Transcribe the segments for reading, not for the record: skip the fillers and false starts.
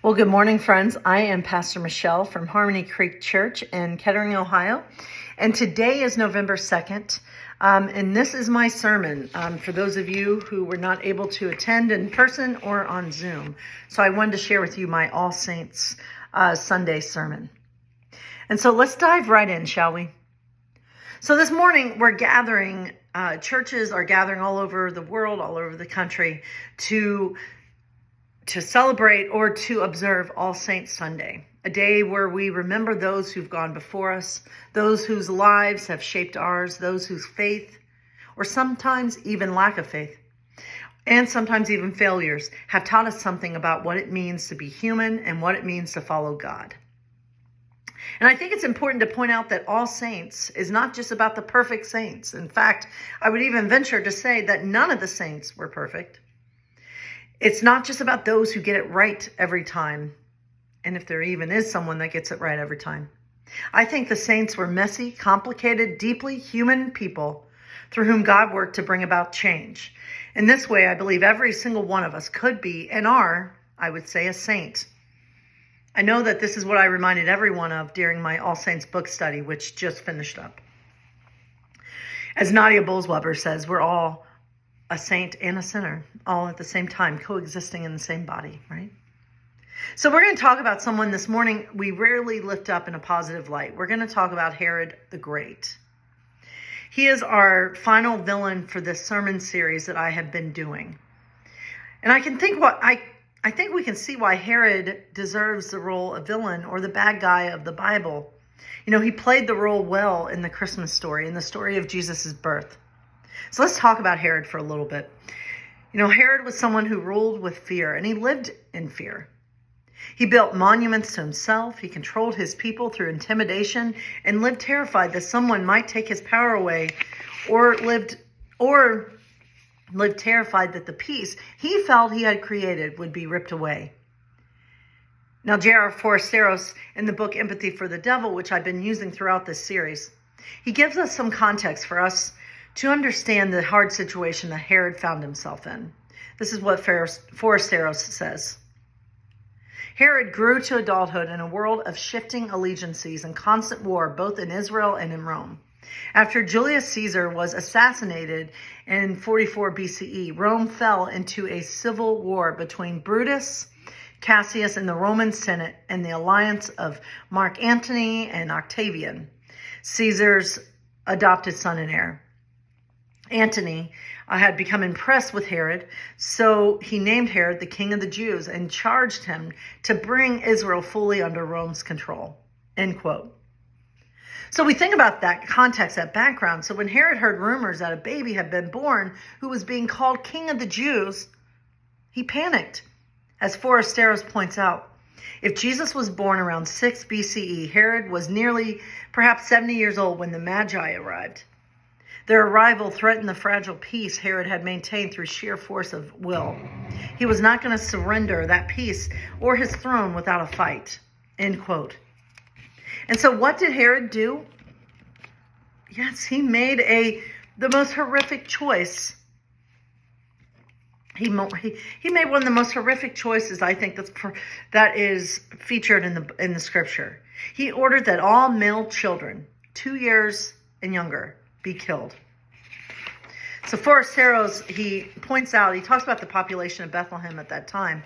Well, good morning, friends. I am Pastor Michelle from Harmony Creek Church in Kettering, Ohio. And today is November 2nd. And this is my sermon for those of you who were not able to attend in person or on Zoom. So I wanted to share with you my All Saints Sunday sermon. And so let's dive right in, shall we? So this morning we're gathering, churches are gathering all over the world, all over the country to celebrate or to observe All Saints Sunday, a day where we remember those who've gone before us, those whose lives have shaped ours, those whose faith, or sometimes even lack of faith, and sometimes even failures, have taught us something about what it means to be human and what it means to follow God. And I think it's important to point out that All Saints is not just about the perfect saints. In fact, I would even venture to say that none of the saints were perfect. It's not just about those who get it right every time, and if there even is someone that gets it right every time. I think the saints were messy, complicated, deeply human people through whom God worked to bring about change. In this way, I believe every single one of us could be and are, I would say, a saint. I know that this is what I reminded everyone of during my All Saints book study, which just finished up. As Nadia Bolz-Weber says, we're all a saint and a sinner, all at the same time, coexisting in the same body, right? So we're going to talk about someone this morning we rarely lift up in a positive light. We're going to talk about Herod the Great. He is our final villain for this sermon series that I have been doing. And I think we can see why Herod deserves the role of villain or the bad guy of the Bible. You know, he played the role well in the Christmas story, in the story of Jesus' birth. So let's talk about Herod for a little bit. You know, Herod was someone who ruled with fear, and he lived in fear. He built monuments to himself. He controlled his people through intimidation and lived terrified that someone might take his power away, or lived terrified that the peace he felt he had created would be ripped away. Now, J.R. Forasteros, in the book Empathy for the Devil, which I've been using throughout this series, he gives us some context for us to understand the hard situation that Herod found himself in. This is what Forasteros says. Herod grew to adulthood in a world of shifting allegiances and constant war, both in Israel and in Rome. After Julius Caesar was assassinated in 44 BCE, Rome fell into a civil war between Brutus, Cassius, and the Roman Senate, and the alliance of Mark Antony and Octavian, Caesar's adopted son and heir. Antony had become impressed with Herod, so he named Herod the King of the Jews and charged him to bring Israel fully under Rome's control. End quote. So we think about that context, that background. So when Herod heard rumors that a baby had been born who was being called King of the Jews, he panicked. As Forasteros points out, if Jesus was born around 6 BCE, Herod was nearly perhaps 70 years old when the Magi arrived. Their arrival threatened the fragile peace Herod had maintained through sheer force of will. He was not going to surrender that peace or his throne without a fight. End quote. And so what did Herod do? Yes, he made the most horrific choice. He made one of the most horrific choices, I think, that is featured in the scripture. He ordered that all male children, 2 years and younger, be killed. So Forasteros, he talks about the population of Bethlehem at that time,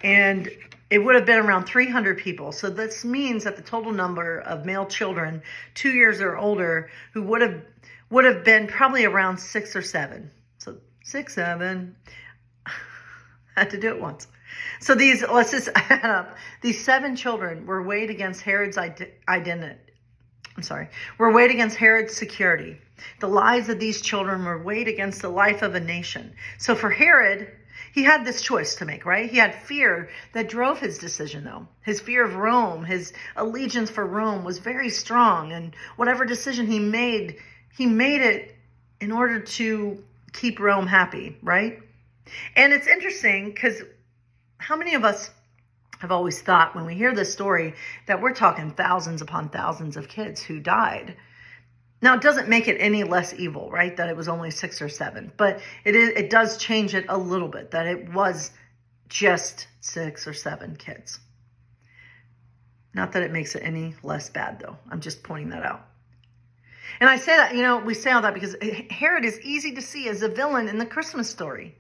and it would have been around 300 people. So this means that the total number of male children 2 years or older who would have been probably around 6 or 7. So 6, 7. Had to do it once. So let's just add up. These 7 children were weighed against Herod's were weighed against Herod's security. The lives of these children were weighed against the life of a nation. So for Herod, he had this choice to make, right? He had fear that drove his decision, though. His fear of Rome, his allegiance for Rome was very strong. And whatever decision he made it in order to keep Rome happy, right? And it's interesting because how many of us have always thought when we hear this story that we're talking thousands upon thousands of kids who died. Now, it doesn't make it any less evil, right? That it was only 6 or 7, but it does change it a little bit, that it was just 6 or 7 kids. Not that it makes it any less bad, though. I'm just pointing that out. And I say that, we say all that because Herod is easy to see as a villain in the Christmas story.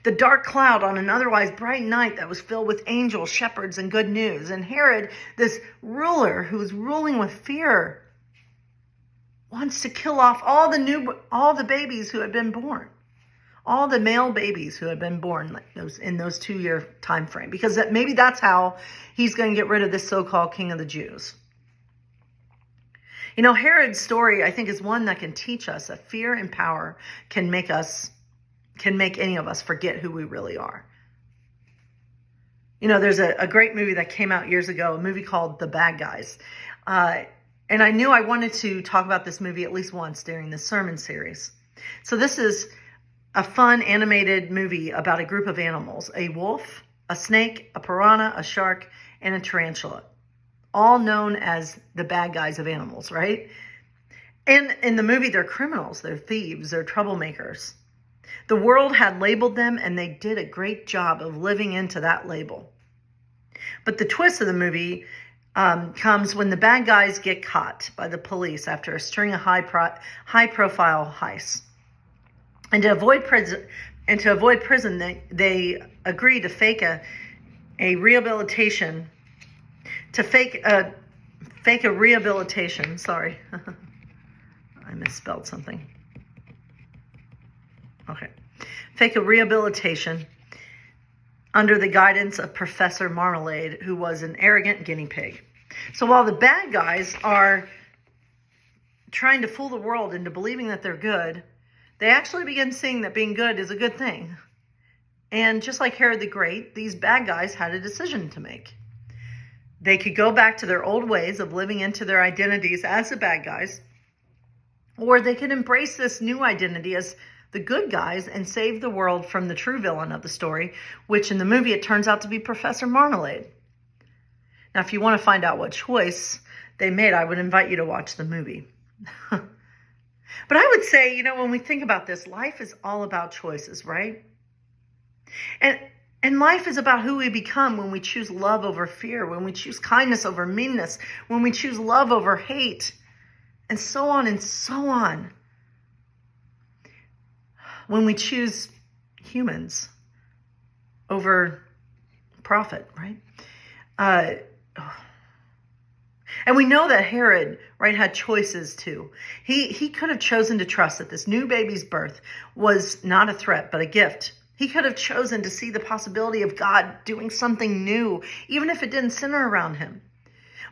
The dark cloud on an otherwise bright night that was filled with angels, shepherds, and good news. And Herod, this ruler who is ruling with fear, wants to kill off all the babies who had been born. All the male babies who had been born in those 2-year time frame. Because maybe that's how he's going to get rid of this so-called king of the Jews. Herod's story, I think, is one that can teach us that fear and power can make any of us forget who we really are. There's a great movie that came out years ago, a movie called The Bad Guys. And I knew I wanted to talk about this movie at least once during this sermon series. So this is a fun animated movie about a group of animals, a wolf, a snake, a piranha, a shark, and a tarantula, all known as the bad guys of animals, right? And in the movie, they're criminals, they're thieves, they're troublemakers. The world had labeled them, and they did a great job of living into that label. But the twist of the movie comes when the bad guys get caught by the police after a string of high-profile heists. And to avoid prison, they agree to fake a rehabilitation. Fake a rehabilitation. Sorry, I misspelled something. Okay, fake a rehabilitation under the guidance of Professor Marmalade, who was an arrogant guinea pig. So while the bad guys are trying to fool the world into believing that they're good, they actually begin seeing that being good is a good thing. And just like Herod the Great, these bad guys had a decision to make. They could go back to their old ways of living into their identities as the bad guys, or they could embrace this new identity as the good guys and save the world from the true villain of the story, which in the movie it turns out to be Professor Marmalade. Now, if you want to find out what choice they made, I would invite you to watch the movie. But I would say, when we think about this, life is all about choices, right? And life is about who we become when we choose love over fear, when we choose kindness over meanness, when we choose love over hate, and so on and so on. When we choose humans over profit, right? And we know that Herod, right, had choices too. He could have chosen to trust that this new baby's birth was not a threat, but a gift. He could have chosen to see the possibility of God doing something new, even if it didn't center around him.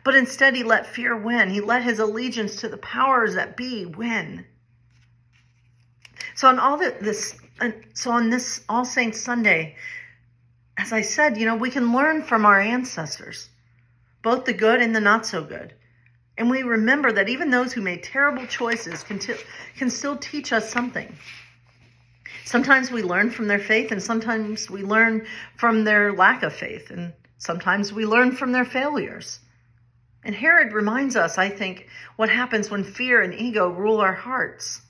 But instead, he let fear win. He let his allegiance to the powers that be win. So on this All Saints Sunday, as I said, we can learn from our ancestors, both the good and the not so good. And we remember that even those who made terrible choices can still teach us something. Sometimes we learn from their faith, and sometimes we learn from their lack of faith, and sometimes we learn from their failures. And Herod reminds us, I think, what happens when fear and ego rule our hearts.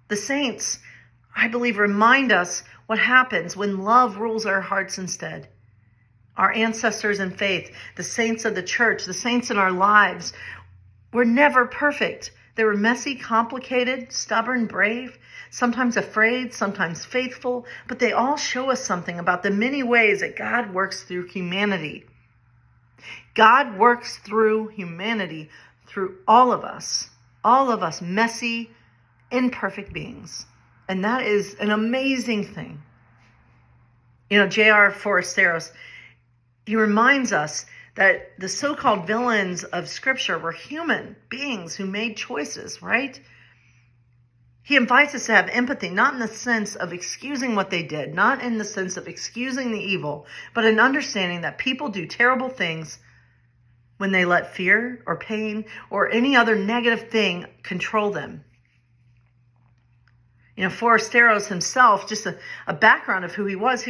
The saints, I believe, remind us what happens when love rules our hearts instead. Our ancestors in faith, the saints of the church, the saints in our lives, were never perfect. They were messy, complicated, stubborn, brave, sometimes afraid, sometimes faithful, but they all show us something about the many ways that God works through humanity. God works through humanity, through all of us messy, imperfect beings. And that is an amazing thing. J.R. Forasteros, he reminds us that the so-called villains of Scripture were human beings who made choices, right? He invites us to have empathy, not in the sense of excusing what they did, not in the sense of excusing the evil, but in understanding that people do terrible things when they let fear or pain or any other negative thing control them. Forasteros himself, just a background of who he was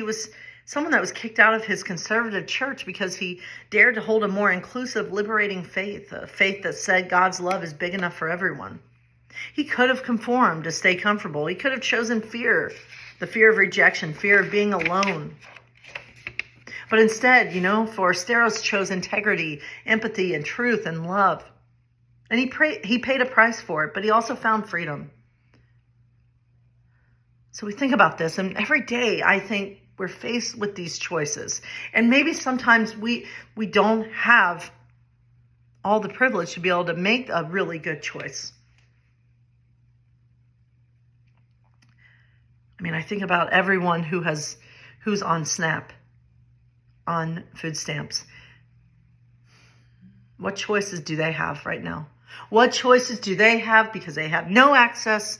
someone that was kicked out of his conservative church because he dared to hold a more inclusive, liberating faith, a faith that said God's love is big enough for everyone. He could have conformed to stay comfortable. He could have chosen fear, the fear of rejection, fear of being alone. But instead, Forasteros chose integrity, empathy, and truth and love. And he paid a price for it, but he also found freedom. So we think about this, and every day I think we're faced with these choices. And maybe sometimes we don't have all the privilege to be able to make a really good choice. I mean, I think about everyone who's on SNAP, on food stamps. What choices do they have right now? What choices do they have because they have no access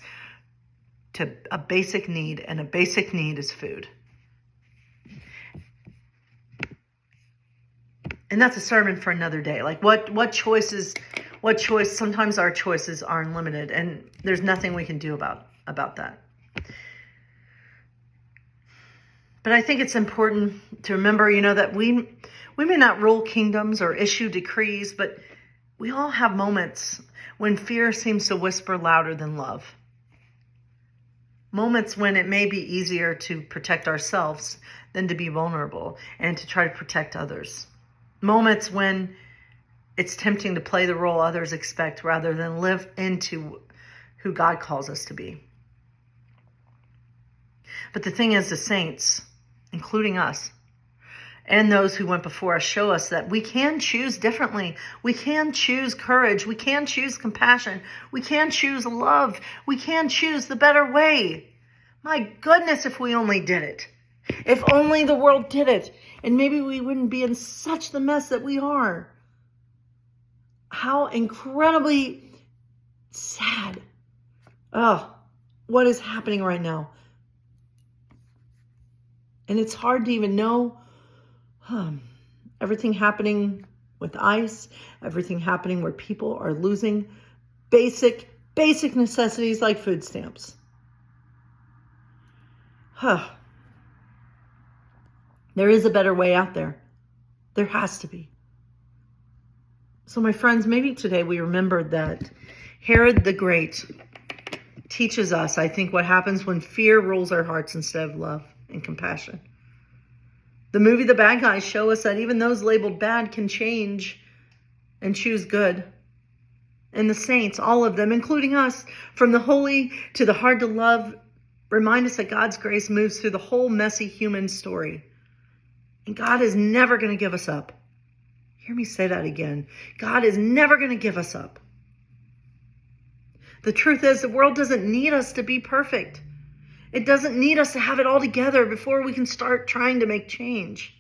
to a basic need, and a basic need is food? And that's a sermon for another day. Like what choice, sometimes our choices are unlimited, and there's nothing we can do about that. But I think it's important to remember, that we may not rule kingdoms or issue decrees, but we all have moments when fear seems to whisper louder than love. Moments when it may be easier to protect ourselves than to be vulnerable and to try to protect others. Moments when it's tempting to play the role others expect rather than live into who God calls us to be. But the thing is, the saints, including us, and those who went before us, show us that we can choose differently. We can choose courage. We can choose compassion. We can choose love. We can choose the better way. My goodness, if we only did it. If only the world did it. And maybe we wouldn't be in such the mess that we are. How incredibly sad. Oh, what is happening right now? And it's hard to even know. Everything happening with ICE, everything happening where people are losing basic necessities like food stamps. There is a better way out there. There has to be. So my friends, maybe today we remember that Herod the Great teaches us, I think, what happens when fear rules our hearts instead of love and compassion. The movie The Bad Guys show us that even those labeled bad can change and choose good. And the saints, all of them, including us, from the holy to the hard to love, remind us that God's grace moves through the whole messy human story. And God is never going to give us up. Hear me say that again. God is never going to give us up. The truth is, the world doesn't need us to be perfect. It doesn't need us to have it all together before we can start trying to make change.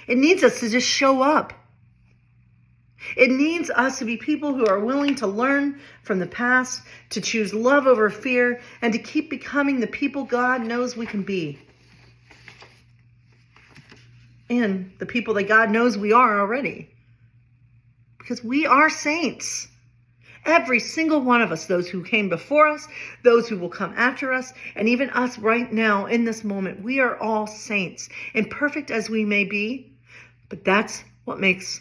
It needs us to just show up. It needs us to be people who are willing to learn from the past, to choose love over fear, and to keep becoming the people God knows we can be. And the people that God knows we are already. Because we are saints. Every single one of us, those who came before us, those who will come after us, and even us right now in this moment, we are all saints, imperfect as we may be, but that's what makes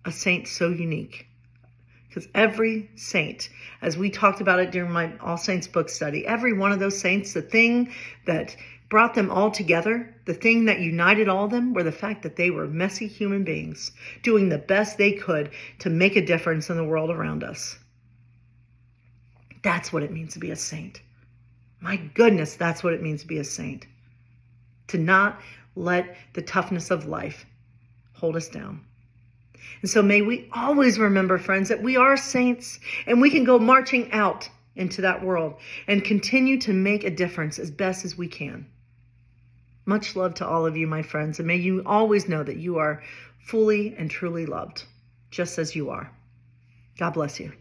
a saint so unique. Because every saint, as we talked about it during my All Saints book study, every one of those saints, the thing that brought them all together, the thing that united all of them, were the fact that they were messy human beings doing the best they could to make a difference in the world around us. That's what it means to be a saint. My goodness, that's what it means to be a saint. To not let the toughness of life hold us down. And so may we always remember, friends, that we are saints, and we can go marching out into that world and continue to make a difference as best as we can. Much love to all of you, my friends, and may you always know that you are fully and truly loved, just as you are. God bless you.